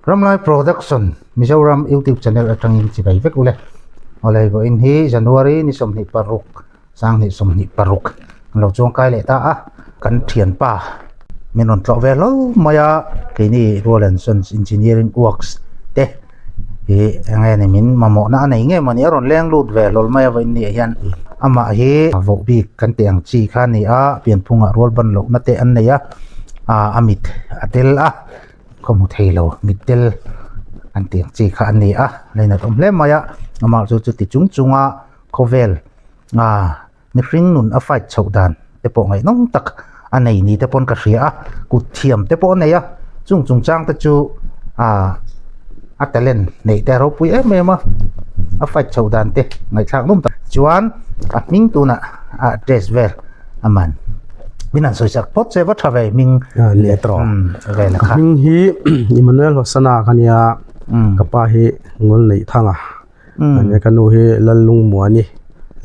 Ramlai Production Mizoram YouTube channel atangin chibai vek ule olai go in hi January ni somni paruk sang ni somni paruk lo chong kai le ta a kan thian pa menon tlo velo maya kini Rolandsons Engineering Works te hi angai ni min mamo na nei nge mani ron leng lut ve lol maya wa ni hian ama hi vo bi kan tiang chi kha ni a pian phunga rol ban lo na te an nei a amit atel a komu thelo mitel an tiang chi kha an ni a leina tom hle maya ama chu chu ti chung chunga khovel mi ring nun a fight chaudan te po ngai nong tak anei ni te pon ka ria ku thiam te po nei a chung chang te chu atalen nei te ro pui me ma a fight chaudan te ngai thak num ta chuan ming tu na address ver aman minan soisak pot se wat thave ming letro ve la kha ming hi Emmanuel Hosana khania kapa hi ngol nei thanga ane kanu hi lalung muani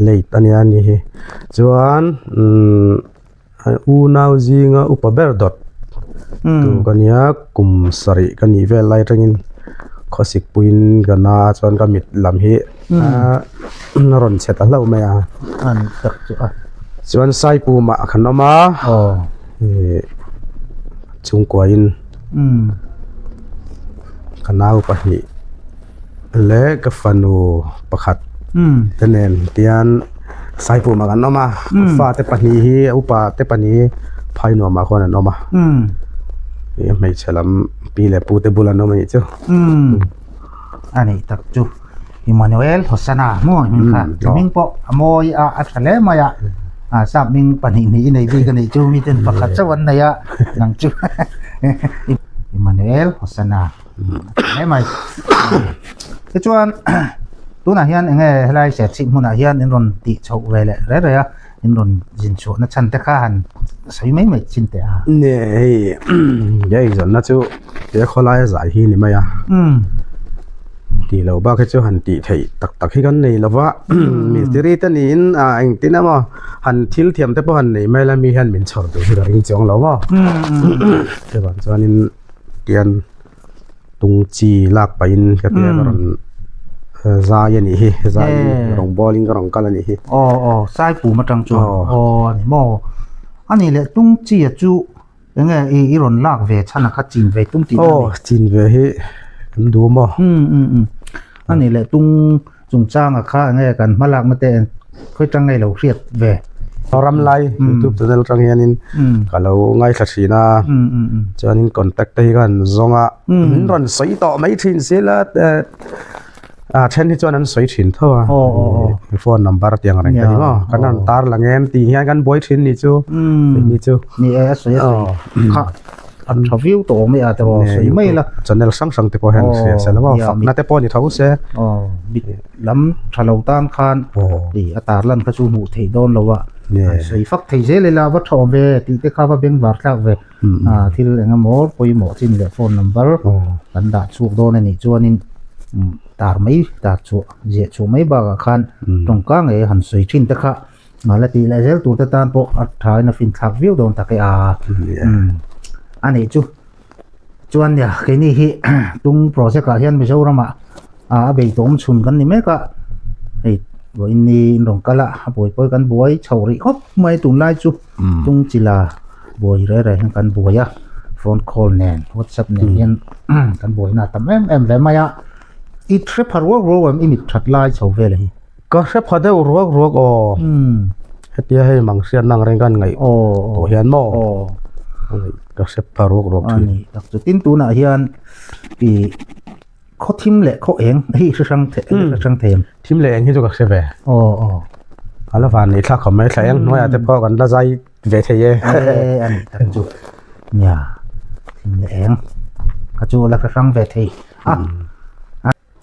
leit ania ni hi chuan u nau zinga upaberdot tu kania kum sari kani ve lai tangin khosik puin gana chuan ka mit lam hi ron cheta hlo me a an tak chu chuan sai pu ma khanoma chungkwain kanau pahi le ka fanu pakhat tenen tian sai pu ma kanoma fa te pani hi upa te pani phai no ma khona noma mai chalam pi le pu te bulano mai chu ani tak chu Emmanuel Hosana mo min kha ming po amoi a thale maya sap ming pani ni nei bi ka nei chu mi ten pakhat chawan na ya nang chu Emmanuel Hosana nei mai ke chuan tu na hian enge helai se chi mu na hian in ron ti chau ve le re re ya in ron jin chu na chan te kha han sai mai mai chin te a ne ye zon na chu te kholai zai hi ni maya ti lo ba ke chu han ti thei tak tak hi kan nei lawa mystery ta nin ang tinama han thil thiam te po han nei mai la mi han min chhor tu hi ring chong lawa te ban chuanin tian tung chi lak pain ka te ron za ya ni hi za rong bowling ka rong kala ni hi sai pu ma tang chu ni mo ani le tung chi a chu enge i ron lak ve chana kha chin ve tung ti chin ve hi du mo ani le tung chung chang a kha nge kan malak mate khoi tang ngai lo riat ve ram lai YouTube channel tang hianin kalau ngai thasina chanin contact te kan zonga ron soi to mai thin sela chen hi chuan an soi thin thawa phone number tiang rang ka ni ma kanan tar langen ti hian kan boy thin ni chu ni a soi kha an review to me a tro soi mai la channel sang te po han se la ma na te po ni thau se bit lam thalo tan khan ti atar lan ka chu mu thei don lo wa soi fak thei je le la wa tho ve ti te kha wa beng war thak ve thil enga mor poi mo chin le phone number kan da chu don ani chuanin tar mai ta chu je chu mai ba khan tong ka nge han soi thin te kha ngala ti la zel tu ta tan po athai na fin thak view don ta ke ani chu chuan ya ke ni hi tung project ka hian Mizorama be tom chhun kan ni me ka ei bo in ni rong kala boi poi kan boi chhori hop mai tun lai chu tung chila boi re re kan boi ya phone call nen WhatsApp nen hian kan boi na tam em ve maya I trip har ro imit that lai chho ve le hi ka trip ha de ro hetia he mang sian nang reng kan ngai to hian mo ka trip ha ro ani tak chu tin tu na hian I kho thim le kho eng hi sang them thim le eng hi chu ka se ve ala van ni thla khom mai thlang noi ate pho kan la jai ve the ye ani tak chu nya thim le eng ka chu la ka sang ve the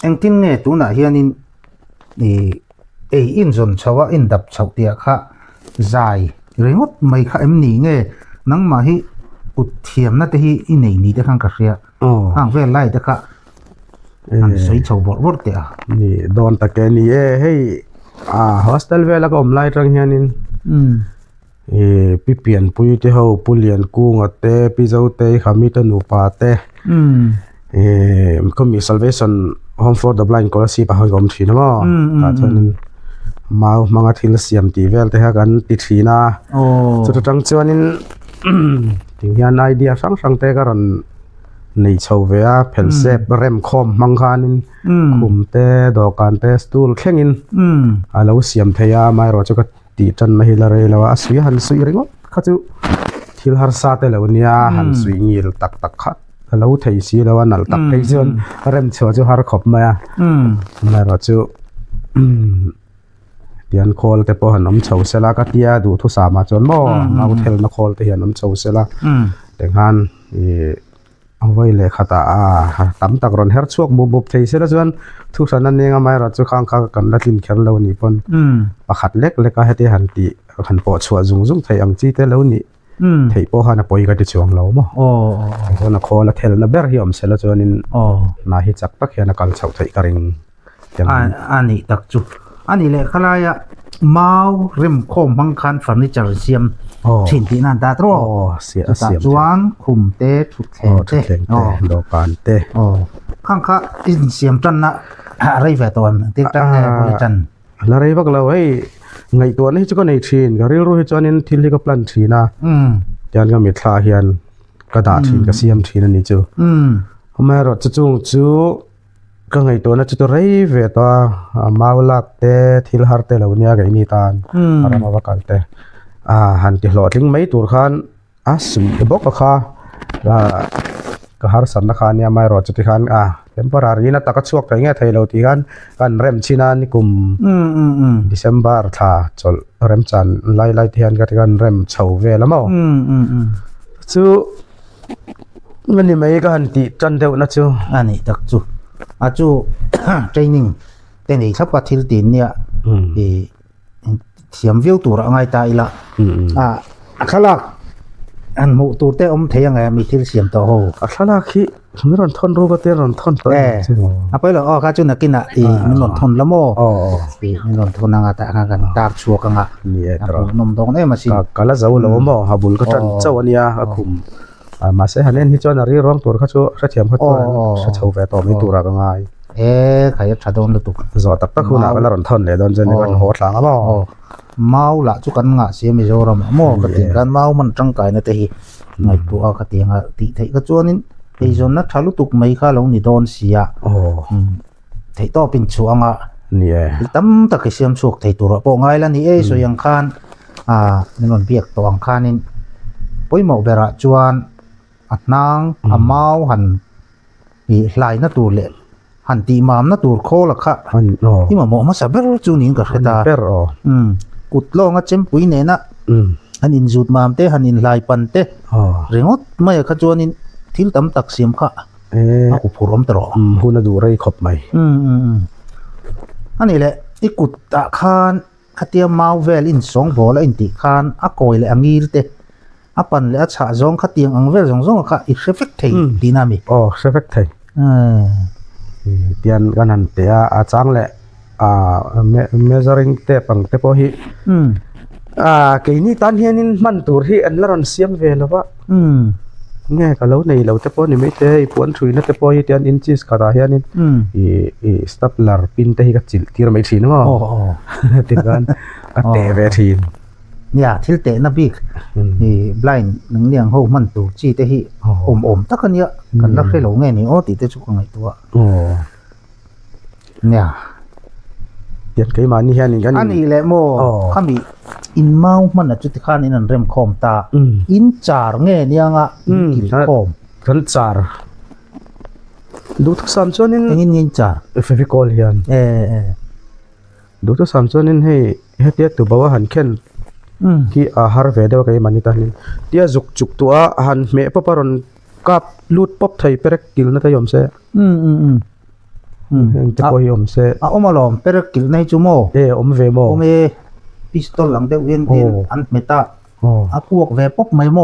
eng tin nge tu na hianin ni in zon chawa in dap chau tia kha zai ringot mai kha em ni nge nang ma hi ut thiam na te hi I nei ni te khang ka ria hang ve lai te kha an soi chau bor te ni don ta ke ni hey hostel ve la kom lai tang hianin pi pian pui te ho pulian ku nga te pi zo te khami ta nu pa te ก็มี Salvation Home for the Blind ก็สิปะหอยกอมทีนะมั้งก็จนมามังอาทิตย์เสียมตีเวลแต่ฮะกันติดทีนะสุดท้ายจวนนี้ถึงยันไอเดียสังเตก็รันในชาวเวียเพลเซบเรมคอมมังคานินคุมเตดอกการเตสตูลแข่งอินแล้วเสียมเทียไม่รู้จะก็ตีจันไม่เห็นอะไรแล้วว่าสุยหันสุยริงก์เขาจะทิลฮาร์ซาเตแล้วเนี่ยหันสุยงิลตักขัดแล้วเทียสีแล้วว่านัลตักเทียจนเรมเชื่อจะฮาร์ขบมาไม่รู้จะเดียนคอลแต่พอหันน้ำเฉาเสลาก็เตียดูทุสามาจนบ่มาอุเทลนักคอลแต่เห็นน้ำเฉาเสลาแต่งานเอาไว้เลยค่ะตาตั้มตะกรอนเฮิร์ตช่วงบุบเทเสลจนทุกสันนั่นเองไม่รัดจุข้างกันลัดลินแข็งแล้วนี่ปนประคัดเล็กเล็กก็ให้ที่หันตีหันปอดชัวจุงไทยอังจีแต่แล้วนี่ไทยพอหันปอยก็จะช่วงเราบ่จนนักคอลเทลนับเบอร์ฮิอมเสลจนนี่น่าฮิจักปักเห็นนักการเฉาไทยกระริงอันนี้ตักจุอันนี้แหละเขาเรียกมาริมโคมบังคันเฟอร์นิเจอร์เสียมชิ้นที่นั่นตาตรอเสียมจวนคุมเตทุกแข่งเตดอกการเตข้างข้าอินเสียมจันนะอะไรแบบตัวมันที่จันเนี่ยบริจันอะไรบ้างเราไอ้ไงตัวนี้จะก็ในทีนก็เรียกรู้ให้จอนินทีนี้ก็ปลันทีนะยันก็มีทาเฮียนกระดาษทีนก็เสียมทีนั่นนี่จูทำไมเราจะจุงจูก็ไงตัวนั้นจะตัวไรเวตัวมาวลักเตทิลฮาร์เตลาวเนียกับอินิตานอะไรมาว่ากันเตหันติหลอดลิงไม่ตัวขันสุยบอกก็ค่ะก็ฮาร์สันนักขันเนี่ยไม่รอจุดที่ขันเทมปอรารีนะตะกัดช่วงแต่เงี้ยไทยเราที่กันเริ่มชินานิกุมDecember ท่าจนเริ่มจันไล่เทียนกันเริ่มเฉาเวแล้วมั้งจูมันนี่ไม่ก็หันติจันเดียวนะจูอันนี้ตักจูอาจูเทรนนิ่งแต่ในทับปัทิลตินเนี่ยเสียมวิวตัวอะไรตายละขลักอันหมู่ตัวเตอมเทียงไงมีทิลเสียมต่อโหขลักขี้ไม่รอนทนรู้ก็เตรอนทนตัวไปเลยข้าจุนักกินไม่รอนทนละโม่ไม่รอนทนงาแต่งานตากชัวกังนี่ตรนมตรงนี้มาสิก็ละเจ้าละโม่ฮับุลก็จันเจ้าวันนี้คุมมาเสียหันเล่นที่จอนารีร้องตัวเขาชัวเทียมเขาตัวชัวเฉาแวต่อไม่ตัวรักง่ายใครจะโดนลุตุกจอดตักคุณก็ละรอนทนเลยโดนจนกันโหดหลังอ่ะเมาละจุกันงะเสียมิโซรามโม่กติกันเมามันจังไก่นะแต่ฮีไงตัวกติงะติไทยก็จวนนี้ไอ้จนนักทะลุตุกไม่ข้าลงนี่โดนเสียไทยต่อเป็นช่วงนี่ตั้มตะกี้เสียมช่วงไทยตัวโปง่ายแล้วนี่สวยยังคานนี่มันเบียกตัวอังคารนี่ปุ้ยหมอกเบระจวนนางเมาหันมีลายนัตัวเล็กหันตีมามนัตัวโคละค่ะที่มันหมอกมาสับเบอร์จูนิงกับเหตากุดลงอ่ะเจมปุ้ยเนี่ยนะหันอินจุดมามเตหันอินลายปันเตเรื่องว่าไม่ขจรนินทิลตั้มตักเสียมค่ะกูพูดร้องตลอดคุณดูไรขบไหมอันนี้แหละอีกุดตะคานขัดเตียมมาเวลินสองบ่อแล้วอินติคานอักโอยเลยอังยีเตปันเลยชาจงขัดเตียงอังเวลจงค่ะอีเซฟเฟกต์ไทยดีนามิเซฟเฟกต์ไทยเตียนกันหันเตียจังแหละmeasuring tape ang tepo hi kay ni tan hianin man tur hi an laron siam ve lawa nge ka lo nei lo tepo ni me te puan thui na tepo hi tian inches khara hianin stapler pin te hi ka chil tir mai thin ma tikan ka te ve thinเนี่ยทิลเตนะบิ๊กblind นังเลี้ยงโหมันตูจีเตหิอมตะกันเนี่ยกันรักให้หลงไงนี่ติเตจุกไงตัวเนี่ยเดี๋ยวเคยมานี่แค่นี้กันอันนี้แหละโมข้ามีอินเมามันจุดที่ข้านี่นั่นเริ่มคอมตาอินจาร์ไงเนี่ยงะกินคอมกันจาร์ดูทุกสามส่วนนี่อินจาร์เฟฟิคอลเฮียนดูทุกสามส่วนนี่ให้เทียบตัวบ่าวหันเข็นที่ฮาร์เวเดว่าใครมันนี่ตานี่เดี๋ยวจุกตัวหันเมะปะปรอนกับลูดป๊อปไทยเปรกกิลนั่นก็ยอมเสียจะพอยอมเสียอมาลอมเปรกกิลในจูโมอมเวโมอมพิสตอลหลังเดวินอันเมตาพวกเวป๊อปไม่โม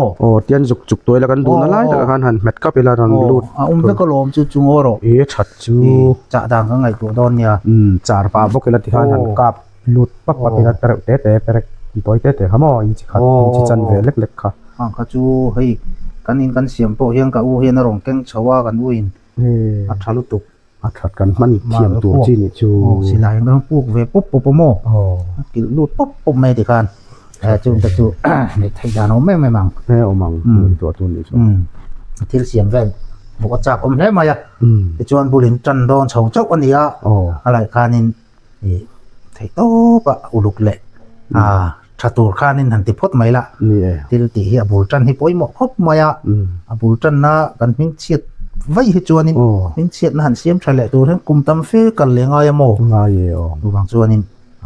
เดี๋ยวจุกตัวแล้วกันดูนั่นไล่แล้วกันหันเม็ดกับเวลาตอนลูดเวก็ลอมจูโมโรชัดจูจะดังก็ไงตัวดอนเนี่ยจาร์ปาบกเวลาที่หันกับลูดปั๊บปั๊บเวลาเปรกเปรกตัวเตะเขาหม้ออินจิขัดอินจิจันเวเล็กๆค่ะเขาจูเฮ้ยกันอินกันเสียมโปเฮียงกับอูเฮียนรงเก่งชาวกันอูอิน อัฐาลุตุก อัดกันมันเทียมตัวจีนี่จู สิลายต้องปลูกเวปุ๊บปุ๊บโมกินลูดปุ๊บปุ๊บไม่ติกันจุนตะจูในไทยดานแม่ไม่มัง แม่เอามังตัวตุนนี่ ที่เสียมแว่นบอกจากอมได้มาอ่ะจวนบุรินจันโดนเฉาเจ้าอันนี้อ่ะอะไรคานินไทยโตปะอุลุกเละชาตูคานินหันติพดไม่ละที่ติเฮียบุรจันให้ป่วยหมอกครบมาอ่ะบุรจันนะกันพิงเชียดไว้ให้จวนนินพิงเชียดหันเสียมทะเลตัวทั้งกลุ่มตำเฟกันเลี้ยงอ้อยโมงายดูบางจวนนิน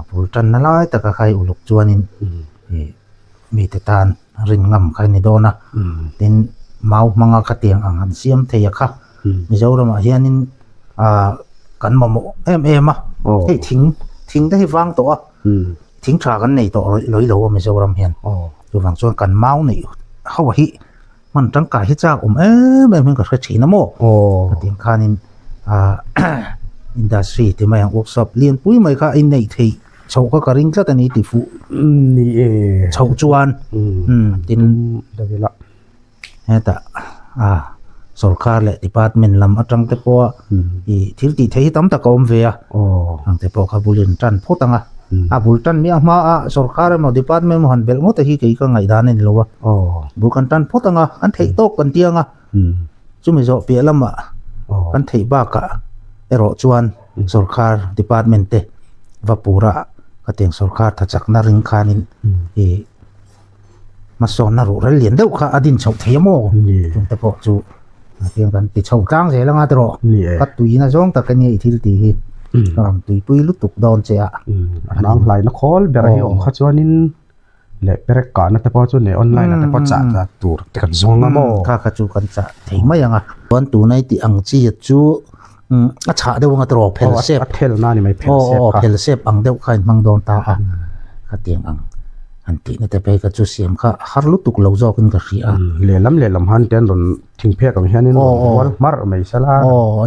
บุรจันนั่นเลยแต่ก็ใครอุลุกจวนนินมีแต่ตานรินงำใครในโดนนะดินmau mga katiang ang hansiam theya kha mizoram a hianin kan mamo em a hei thing da hi wang to a thing tha kan nei to loi lo mizoram hian chu wang chuan kan mau nei hawa hi man tangkai hi chak em ka thina mo katiang khanin industry ti mai ang workshop lian pui mai kha in nei thei chau ka karing tla tani ti fu ni chau chuan tin davela heta sarkar le department lam atang te po I thil ti thei tam ta kom ve a ang te po kabulin tan photanga bultan mi ma a sarkar mo department mo han bel mo te hi ke ka ngai dan ni lo wa bukan tan photanga an thei tok kan tianga chumi zo pe lama kan thei ba ka ero chuan sarkar department te vapura ka teng sarkar thachak na ring khaninมาสอนนรกเรียนเด็กข้าอดินชาวเทียมโม่จงแต่พอจูเพียงกันติดชาวจ้างเสียแล้วงาตรอกัดตุยนะจ้องแต่กันเนี่ยทีตีกำลังตุยปุยลุตุกโดนเจ้าน้องไหลนักคอลเบรฮิอมข้าจวนินเละเบรกการนะแต่พอจูเนี่ยออนไลน์นะแต่พอจ่าจะตัวแต่กันจ้องนะโม่ข้าข้าจูกันจะเทียมไม่ยังอ่ะตอนตัวในตีอังจีจูอาชาเดี๋ยวงาตรอเพลเซฟเพลน่านี่ไม่เพลเซฟเพลเซฟอังเดี๋ยวใครมังโดนตาอ่ะข้าเตียงอังอันที่นั่นแต่ไปกับจุดเสียมข้าฮาร์ลุตุกเหล่าจอกันกับเสียเลี้ยลำหันเตียนโดนทิ้งเพียกับเฮียนี่นวัลมาร์ไม่ใช่ละ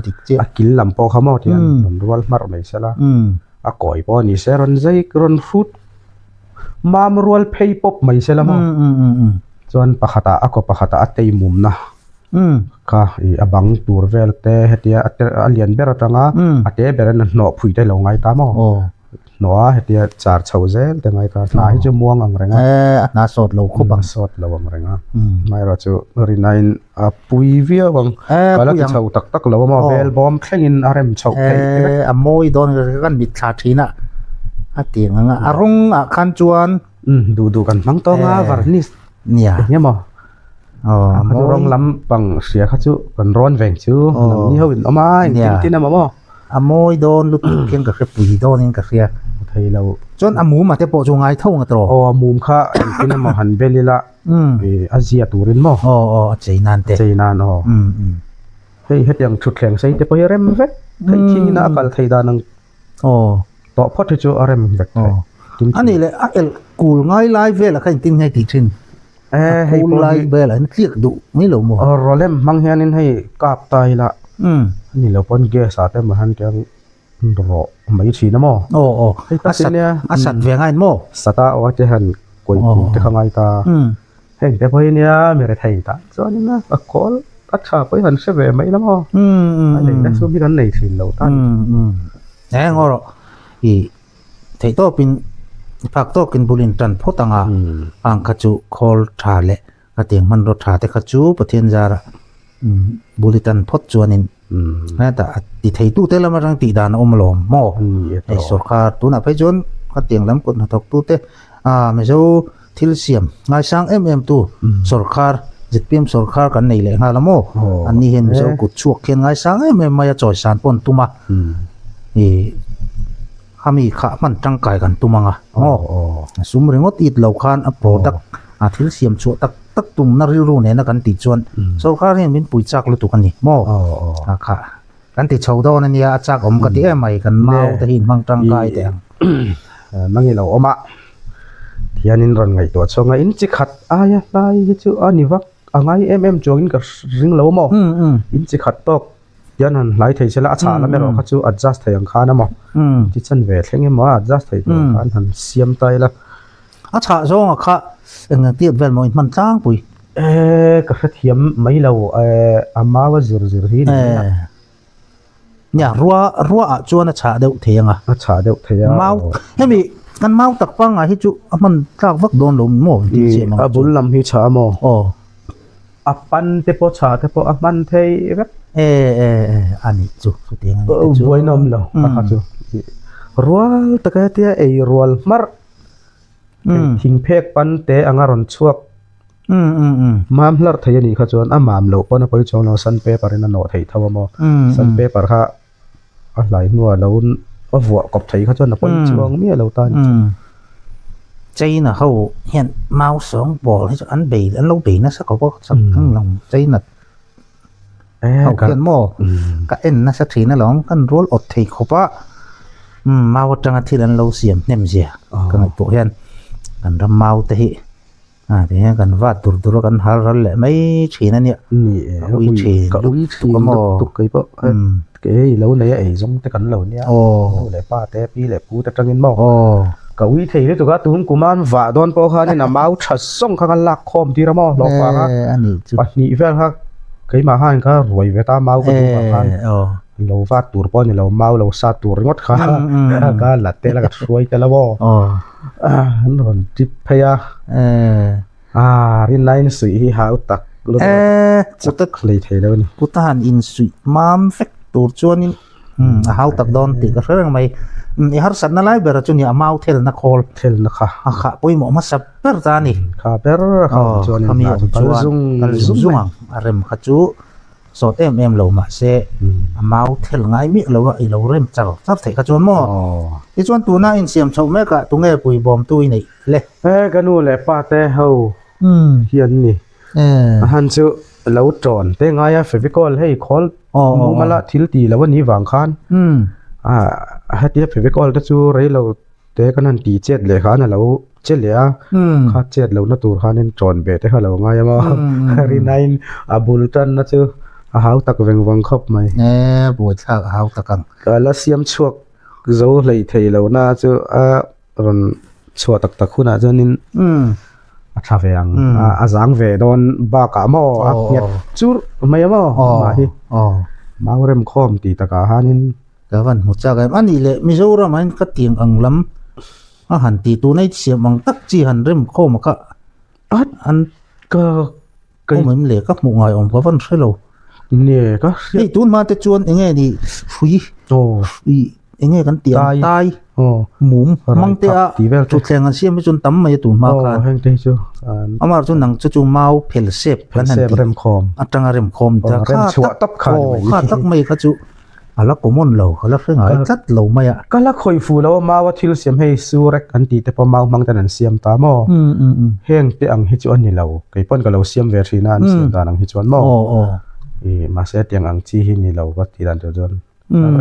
ดิเจ้ากินลำปอขมอเตียนโดนวัลมาร์ไม่ใช่ละก่อยปอนี่เซรอนใจกรอนฟรุตมามรัวเพย์ป๊อปไม่ใช่ละมั้งจวนปะขตาก็ปะขตาอัตย์มุมนะค่ะบังตัวเวลเตะเฮียอัลเลียนเบรตังอ่ะอัตย์เบรนันหนอผุยได้ลงไงตามอ๋อหนอเฮียจาร์ชาวเซลแต่ไงก็นายจะม่วงอะไรเงี้ยน่าสดเราคุบังสดเราอะไรเงี้ยไม่เราจะรีนายปุยเวียบังก็แล้วชาวตักเราว่าเวลบอมแข่งอินอารมณ์ชาวเพย์มวยโดนกันบิดขาดทีน่ะเตียงงั้นอารมณ์คันจวนดูกันมังตัวงาวาร์นิสเนี่ยมั้งเขาจะร้องล้ำบังเสียเขาจูกันร้อนแรงจูนี่เขาเป็นอะไรที่นั่นมั้งมวยโดนลุกเพียงกับปุยโดนนี่กับเสียไทยเราจนหมูมาแต่ปอจงไงเท่ากันตรอหมูค่ะที่นั่นมันหันเบลีละอาเซียตูรินมั้งใจนานใจนานเฮ้ยเฮ็ดอย่างชุดแข่งใส่แต่พอเริ่มเวกไทยที่น่ากัลไทยดานังต่อพอที่จะเริ่มเวกอันนี้เลยกูง่ายไล่เวลาใครติ้งให้ติดชินกูไล่เวลาเรียกดุไม่หลงมั้งรอเล่มมังเฮียนินให้กาบตายละนี่เราพ้นเกสาแต่มาหันแกงรอไม่ชีนะมั้งอาสัตว์เวียงไงมั้งสตาร์ว่าจะหันกุยจะข้างไงตาเฮ้ยแต่พอเนี่ยมีอะไรไทยตาส่วนนี้นะก็อัดฉากไปหันเสวยไม่ละมั้งอะไรนั่นส่วนที่กันในทีเราตั้งแน่งอรอีไทยโตเป็นภาคโตกินบุรินตันพตังอังขจูคอลชาเล่กระเตียงมันรถชาแต่ขจูประเทศจาระบุริตันพจวนินนั่นแต่ติไทยตู้เตละมารังติดานอมลมหม้อไอ้สุขาตัวน่ะไปจนกระเตียงล้ำกดหักตู้เตไม่ใช่ทิลเซียมงานสร้างตู้สุขาจิตเปี่ยมสุขากันในเลยงานละโมอันนี้เห็นไม่ใช่กุดช่วงเขียนงานสร้างไม่จะจ่อยสารปนตุมาข้ามีข้ามันจังไก่กันตุมังสมมติว่าติดเหล่าคานโปรดักทิลเซียมชัวตักตุ่มน่ารู้เนี่ยนักการติดชวนสุขาเห็นเป็นปุ๋ยจักลุตุกันนี่โม่ค่ะกันติดชาวดอนนี่อาจักอมกันที่ใหม่กันเมาแต่หินมังจังไก่แต่มังเงเราอมะที่อันนี้รันไงตัวช่วงไงอินจิขัดอายะไล่จู่อันนี้วักไงจวงอินกับริงเราโม่อินจิขัดตกยันนั้นไล่ไทยเชลอาชาแล้วไม่รอเขาจู่ adjust ไทยยังข้านะโม่ที่ฉันเวทเรื่องนี้มา adjust ไทยตัวข้าหันเสียมไตละอาชาช่วงข้าเงินเทียบเวลมันจ้างปุยก็เทียมไม่เราอามาว่าจุดที่นี่ เนี่ยรัวจวนฉะเดวเทียงอ่ะ ฉาเดวเทีย เมาให้มีกันเมาตักฟังอ่ะที่จุมันตากวักโดนลมโม่ที่เสียมัน บุญลำฮิฉาโม โอ้ อัปปันเตปฉาเตปอัปมันเทแบบอันนี้จุเตียงอันนี้จุ บวยนมแล้วอะจุรัวตะกะเตียรัวมารทิงเพกปันเตอังารอนชวกมามลาร์ทยานีขจวนมามโลปนปอยจงเราสันเปปารินโนไทยทวามอสันเปปาร์ค่ะอะไรนัวเราวัวกบไทยขจวนปอยจงมีเราตันใจน่ะเขาเห็นเมา2บ่ให้อันเบอันเราเบนะสักก็สักข้างลงใจน่ะเขาเขียนหม้อก็เอ็นนะสักทีนะหลงกันรัวอดไทยเขาปะมาวัดจังที่นั้นเราเสียมเนี่ยมเสียกันไอ้พวกเห็นกันรำเมาแต่ที่แต่เห็นกันว่าตุรกันหารันแหละไม่ชีนั่นเนี่ยวิชีก็มอตุกไอ้พวกเก๋แล้วเนี่ยไอ้จงแต่กันเหล่านี้เลยป้าแต่ปีเลยปูแต่จังเงินมอก็วิธีนี่ตัวก็ตุ้มกุมารว่าโดนพวกเขาเนี่ยนะเมาชัดส่งข้างหลักคอมที่เรามอหลอกว่าอันนี้ปัจจุบันครับเคยมาห้างก็รวยเวตาเมาก็ถูกกันเราฟาดตัวป้อนเราเมาเราซาตัวงดขาก็หลัดเตะแล้วก็ช่วยแต่ละบ่นั่นรอนจิพยารินไลน์สุยหาอุตักอุตักเลยเท่แล้วนี่อุตหันอินสุยมามเฟกตัวจวนนี่หาอุตักโดนติดก็เรื่องไม่ฮาร์สันนั่นไล่เบอร์จุนี่อามาเทลนักโคลเทลนักค่ะปุยหมอมาสับเปอร์ตานี่ค่ะเปอร์ค่ะจวนนี่จุงอารมณ์ขจูสดเรามาเสมาเทลไงมิเราว่าเราเริ่มจับเถอะขจวนหม้อที่จวนตัวน่าอินเสียมชาวแม่กะตัวเงี้ยปุยบอมตุยนี่เลยกันนู่นแหละป้าแต่เฮาเฮียนนี่ฮันซูเราจอนแต่ไงอะเฟวิคอลให้คอลมูมาละทิลตีแล้ววันนี้วางคันฮัดเดียเฟวิคอลก็จูเรเราแต่ก็นั่นตีเจ็ดเลยค่ะนะเราเจ็ดเลยข้าเจ็ดเราหน้าตัวข้านี่จอนเบแต่ข้าเราไงมารีไนน์บุลตันนะจูหาวตักเวงวังคบไหมปวดข้าหาวตักกังก็แล้วเสียมชวกโจเลยเทเราหน้าจูรอนชัวตักคุณอาจจะนินชาเวียงจังเวดอนบากามอเนี่ยจูไม่ยามอมาฮิมาเริ่มคอมตีตะกาหานินก็วันหัวใจกันอันนี้เลยมิโซรามันก็เตียงอังลำหันตีตัวในเสียมังตักจีหันเริ่มคอมก็อันก็เหมือนเหล็กก็หมู่หอยอมก็วันเชื่อเราเนี่ยก็ไอ้ตุนมาแต่จวนเองไงดิฟุยเองไงกันเตียงตายหมุมมังเตะจุดแข่งกันเสียไม่จนตั้มมาตุนมากันแห่งเตจูอามาจนหนังจู่ๆเมาเพลเซฟกันหันตีเริ่มคอมจังเริ่มคอมแต่ข้าตับข้าตักไม่ข้าจู่แล้วก็มุ่นเราแล้วเรื่องอะไรจัดเราไม่อะก็แล้วคอยฟูแล้วมาว่าทิลเสียมให้ซูเร็กอันตีแต่พอเมามังแต่นั้นเสียมตามอแห้งเตะอังฮิจวนนี่เราไก่ป้นก็เราเสียมเวทีนั้นเสียมตานังฮิจวนมอมาเสียเตียงอังจีหินี่เราก็ทีดันจนเ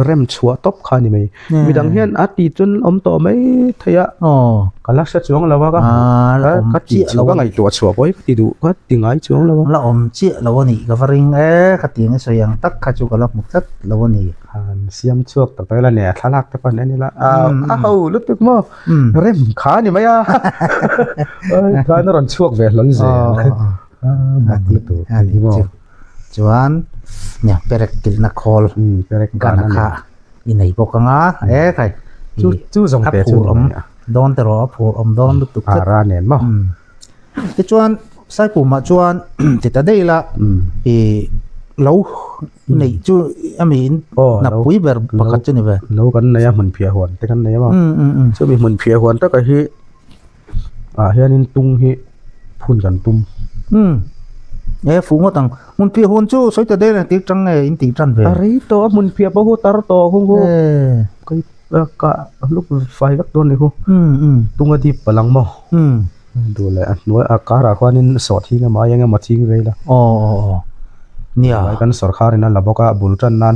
ริ่มชัวตบขานี่ไหมมีดังเฮียนอาทิตย์จนอมต่อไม่ทะยะก็ลักษณะช่วงเราว่าก็จีเราก็ไงตัวชัวบ่อยก็ตีดูก็ตีไงช่วงเราว่าเราอมจีเราวันนี้ก็ฟริงก็ตีไงส่วนยังตักข้าจูก็รับมุกตัดเราวันนี้เสียมช่วงตั้งแต่ละเนี่ยทะลักแต่ปนนี่ละลุกตึกมั้งเริ่มขานี่ไหมอ่ะขานี่รันช่วงเวลาเลยอันนี้จวนเนี่ยเปรกกิลนักคอลกันนะคะอินไหนปกงาใครจู่ส่งเปจู่โดนแต่รอผูอมโดนตุกอาราเนียนมั้งที่จวนใส่ปุ่มมาจวนติดได้ละเราในจู่อเมรินนับปุยแบบปกตินี่เว้ยเรากันในมันเพียหวนแต่กันในมั้งจะมีมันเพียหวนแต่ก็ฮีเฮียนินตุงฮีพูนกันตุ่มฝูงก็ต่างมันเพียหวนจู่สวยแต่ได้เลยติ๊กจังไงอินติ๊กจันเว้ยอะไรตัวมันเพียบ่ฮู้ตาโตคงฮู้ก็ลูกไฟก็โดนเลยฮู้ตุงอดีปลังบ่ดูแลอันน้อยอาการะควานินสอดที่มายังมาทิ้งไว้ละเนี่ยกันสรคารินั่นละบอกว่าบุลจันนั่น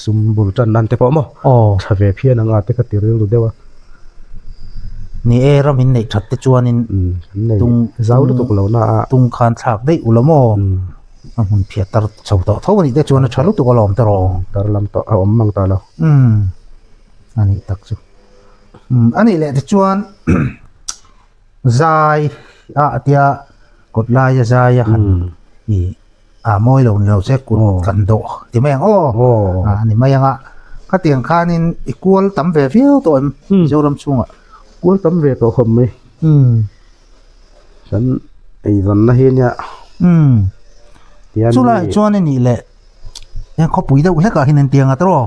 ซุมบุลจันนั่นแต่พอมั้งถ้าเวเพียนังอาจจะก็ติเรื่องดูเดียวนี่เรามินในชัดแต่จวนนินตุงเจ้าดูตุกเหล่าน่ะตุงคานฉากได้อุลโมมันเพียตัดชาวต่อเท่านี้แต่จวนชัดลุกตุกหลอมตรองตรลำต่อเอามังตาแล้วอันนี้ตักจุอันนี้แหละแต่จวนใจเดียกดลายใจหัน moi lo se kun kan do ti meng ni mai anga ka tiang khanin equal tam ve viu to joram chunga kual tam ve to khom mai san ei zon na hi nya tian chula chuan ni leยังเขาปุ๋ยดอกเล็กก็เห็นเตียงอ่ะตรอ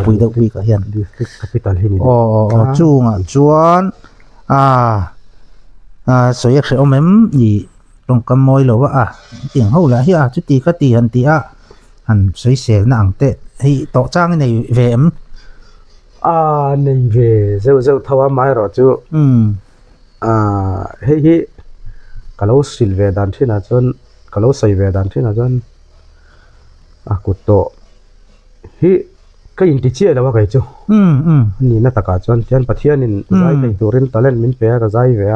ปุ๋ยดอกปุ๋ยก็เห็น district capital hi ni จุงอ่ะจวนสวยเสียอมนี่ตรงกำมอยหรอว่าเตียงเฮาละเฮียจุตีก็ตีหันตีหันสวยเสียหนังเตะให้ต่อจ้างในเวมในเวเจ้าทว่าไม้หรอจูเฮ้ยกะเราสิลเวดันที่น่ะจนกะเราใส่เวดันที่น่ะจนกุโตhi ka in ti che lawa kai chu ni na taka chuan tian pathian in zai kai turin talent min pe ka zai ve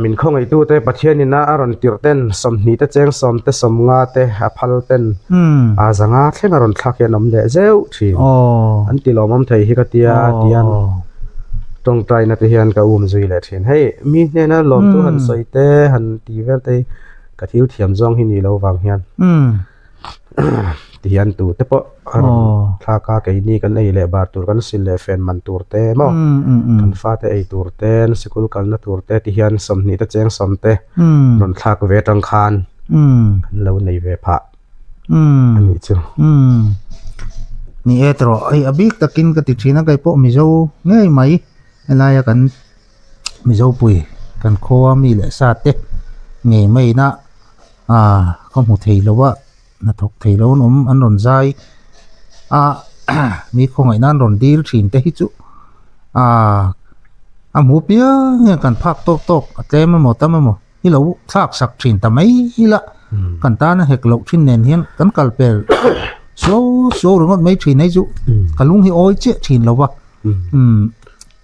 min khong ai tu te pathian in na aron tirten somni te cheng som te somnga te aphal ten zanga thlenga ron thlak ya nom le zeu thi an ti lomam thei hi ka tia tian tong trai na te hian ka zui le thin hei mi ne na lom tu han soi te han ti vel te ka thil thiam zong hi ni lo wang hian tian tu te po tha ka ke ni kan ei le bar tur kan sil le fen man tur te mo kan fa te ei tur ten sikul kal na tur te ti hian som ni te cheng som te ron thak ve tang khan kan lo nei ve pha ani chu ni etro ai abik takin ka ti thina kai po mi zo ngei mai ala ya kan mi zo pui kan khoa mi le sa te ngei mai na không hụ thầy lâu á na thọc thầy lâu nôm ăn ròn dai mi không ai nan ròn đi chín te hít chú mua bia nghe cần phạc tốc tem mà một tâm mà hi lâu phạc sặc chín tầm ấy hi la cần ta nó hệt lộc chín nền hiên cần cào bè số rồi ngon mấy chín ấy chú cần lung hi oi chết chín lâu á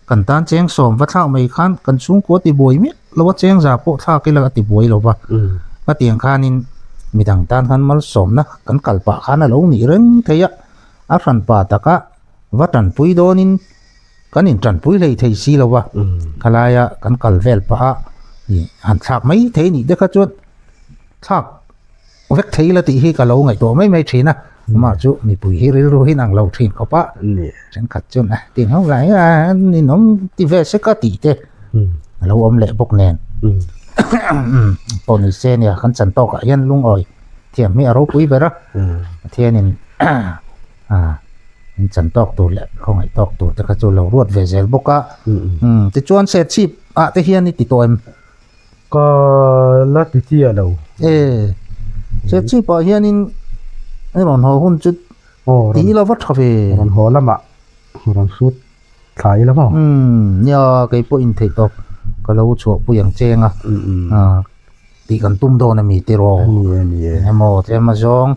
cần ta chén sòm vắt thao mấy khăn cần xuống của tì bồi miết lâu chén giả bộ thao cái là tì bồi lâu á cái tiền khan in mi thằng tan khan mal som na kan kalpa khana lo ni reng theya a fran pa taka watan pui donin kan in tran pui lei thei si lowa khalaya kan kal vel pa ni han thak mai thei ni dekha chot thak vek thei la ti hi ka lo ngai to mai thina ma chu mi pui hi ri hi nang lo thin ko pa ni chen khat chun tin hau lai ni nom ti ve se ka ti te lo om le bok nen poni se ne kan chan to ka yan lung oi thiam mi aro pui bera thian in in chan tok tu le khong ai tok tu te ka chu lo ruat ve zel boka ti chuan set chip te hian ni ti toim ka la ti ti lo set chip pa hian in ai ron ho hun chu ti lo wat khawe ron ho lama ron sut khai lama nya kai po in thei tok ka lo chu pu yang chenga ti kan tum do na mi ti ro ni mo te ma zong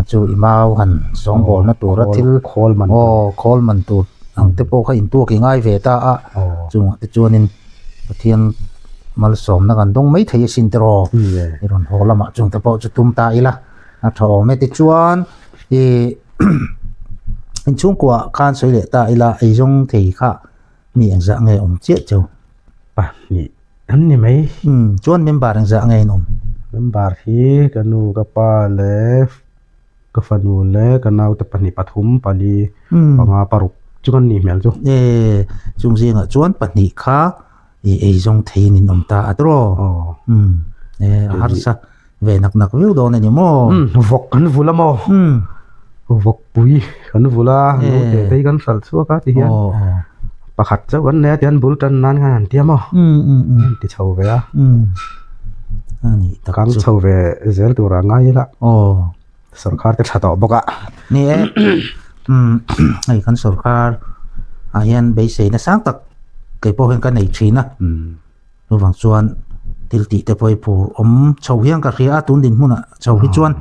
chu imau han zong bol na tur athil khol man tur ang te po kha in tu ki ngai ve ta chung te chuanin pathian mal som na kan dong mai thei sin te ro i ron holama chung te po chu tum ta ila a tho me ti chuan in chung kwa khan soi le ta ila ai zong thei kha mi ang za nge om che chu pa ni an ni mai chuan member ang za nge nom member hi kanu ka pa le ka fanu le kanau te pani pathum pali panga paruk chuan ni mel chu chung zinga chuan pani kha ei zong thei ni nom ta atro har sa ve nak viu do ne mo vok kan vula mo vok pui kan vula no te kan sal chu ka ti hian pakhat cha wan ne tian bul tan nan ngan tiam mo ti chho ve ani takang chho ve zel tu ra ngai la sarkar te thato boka ni ai kan sarkar ayan be se na sang tak kai po hen kan nei thina ro wang chuan tilti te poi pu chho hiang ka ria tun din huna chho hi chuan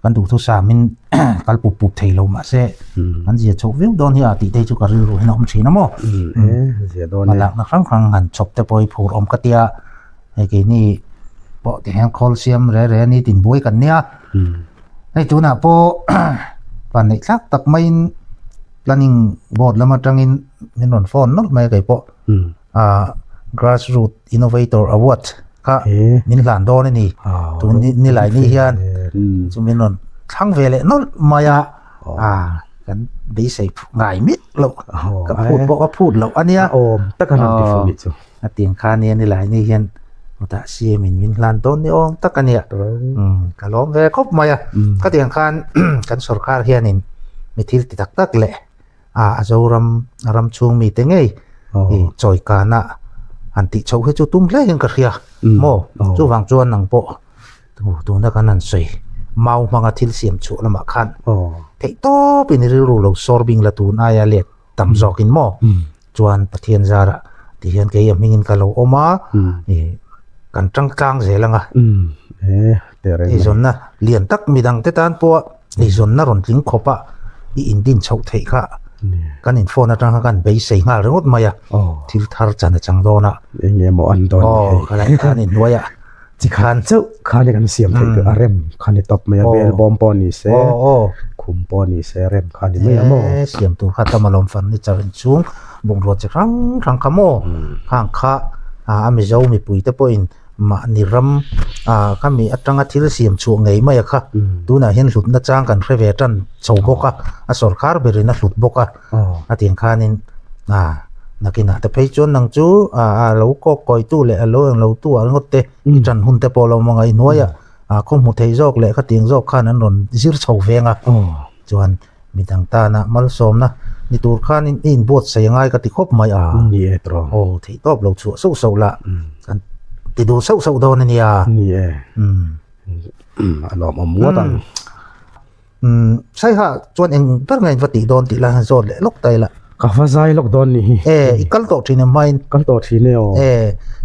kan du thu sa min kal pu thei lo ma se an ji chho veu don hi ti te chu ka ri ro hin om thina mo je don ma lak na khang han chop te poi pu ka tia ai ke ni po te hang calcium re ni tin boi kan nia ai tu na po pan nei thak tak main planning board lama tangin min on phone no mai kai po grassroots innovator award kha เอ๊ะ min lan do ni tu ni lai ni hian chu min non thang ve le no maya kan dei sei ngai mit lo ka phut bo ka phut lo ania โอมตะกันติฟุมิจู atiang kha ni ni lai ni hian ta sia min lan don ni ong takania ka lom ve khop maya ka tiang khan kan sarkar hianin mithil ti tak tak le azoram ram chung mi te ngei choi kana anti chau he chu tum le hin ka khia mo chu wang chuan nang po tu na kanan sei mau manga thil siam chu lama khan thei to pin ri ru lo sorbing la tu na ya le tam zokin mo chuan pathian zara ti hian ke yamingin ka lo oma kan tang zelanga te re izon na lian tak midang te tan po izon na ron tling khopa I indin chau thei kha kan in phone atang kan be sei nga ringot maya thil thar chan chang do na nge mo an don kala kan in noya chi khan chau khan kan siam thei ka arem khan ni top me bel bom pon ni se khum pon ni se rem khan ni me mo siam tu kha tamalom fan ni charin chung bong ro chang rang ka mo khang kha ami zo mi pui te point ma ni ram ka mi atanga thil siam chu ngei mai kha tu na hian hlut na chang kan khrewe tan chho boka a sarkar berina hlut boka atin khanin nakina te phei chon nang chu lo ko koi tu le lo ang lo tu ang hotte I chan hun te polo mangai noya khom hu thei jok le kha ting jok khan an ron zir chho venga chuan midang ta na mal som na ni tur khan in bot sei ngai ka ti khop mai ni e tro thei top lo chu so la kan ti du so do ni ya ni e alom mo tang sai ha chuan eng par ngai vati don ti la zot le lok tai la ka fa zai lok don ni ikal to thine main kan to thine o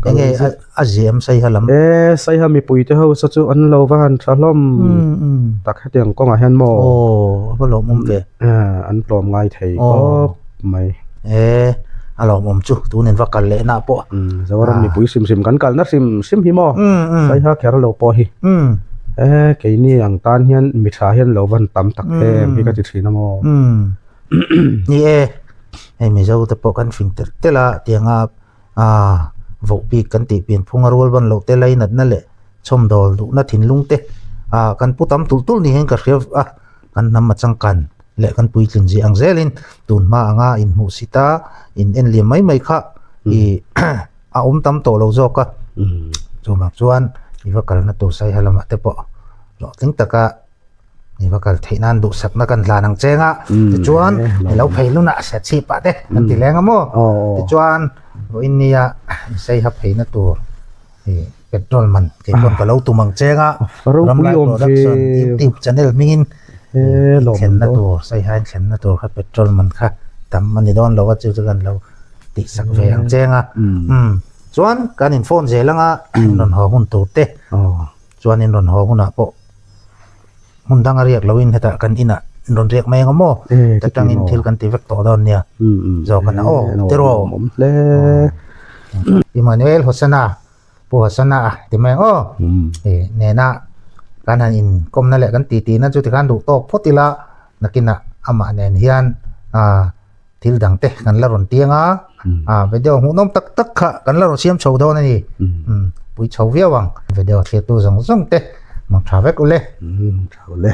enge azem sai halam sai ha mi pui te ho sa chu an lo wa han thalom tak ha tiang ko nga hen mo ba lo mum ve an plom ngai thei ko mai alo mom chu tu nen va kal le na po zawaram mi pui sim kan kal na sim hi mo sai ha kher lo po hi ke ni ang tan hian mi tha hian lo van tam tak he mi ka ti thina mo ni ai mi zo te po kan filter te la tianga vo pi kan ti pin phunga rol ban lo te lai nat na le chom dol du na thin lung te kan putam tul ni hen ka khrev kan nam ma chang kan le kan pui tlin ji ang zelin tun ma anga in mu sita in en li mai kha I tam to lo zo ka chu mak chuan I va kal na tu sai halama te po lo ting taka ni va kal theinan du sak na kan hlanang chenga ti chuan lo pheiluna sa chi pa te kan ti lenga mo ti chuan ro innia sei ha pheina tur petrol man ke kon ka lo tumang chenga ram lai production YouTube channel mingin lo chen na tur sei han chen na tur kha petrol man kha tam man ni don lo wa chu kan lo ti sak ve ang chenga chuan kan in phone zelanga non ho hun tu te chuan in ron ho huna po hun dang ariak loin heta kan ina ron riak mai ngamo tatang in thil kan ti vek to don nia zo kan tero le Emmanuel Hosana po Hosana ti mai ne na kanan in kom na le kan ti na chu ti kan du tok photila nakina ama nen hian thil dang te kan la ron tianga video hu nom tak kha kan la ro siam chho do na ni pui chho viawang video the tu zong te mang tha vek ule le